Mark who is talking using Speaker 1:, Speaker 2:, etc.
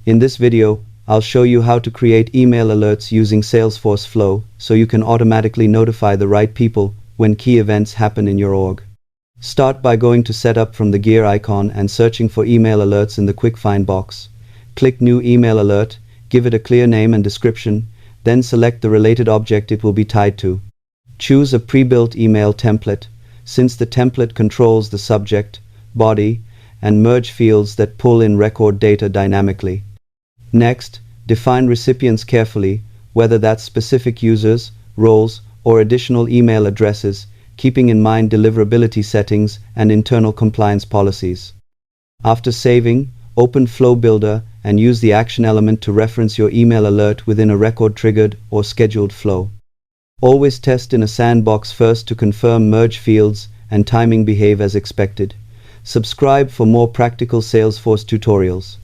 Speaker 1: In this video, I'll show you how to create email alerts using Salesforce Flow so you can automatically notify the right people when key events happen in your org. Start by going to Setup from the gear icon and searching for email alerts in the quick find box. Click New Email Alert, give it a clear name and description, then select the related object it will be tied to. Choose a pre-built email template, since the template controls the subject, body, and merge fields that pull in record data dynamically. Next, define recipients carefully, whether that's specific users, roles, or additional email addresses, keeping in mind deliverability settings and internal compliance policies. After saving, open Flow Builder and use the action element to reference your email alert within a record-triggered or scheduled flow. Always test in a sandbox first to confirm merge fields and timing behave as expected. Subscribe for more practical Salesforce tutorials.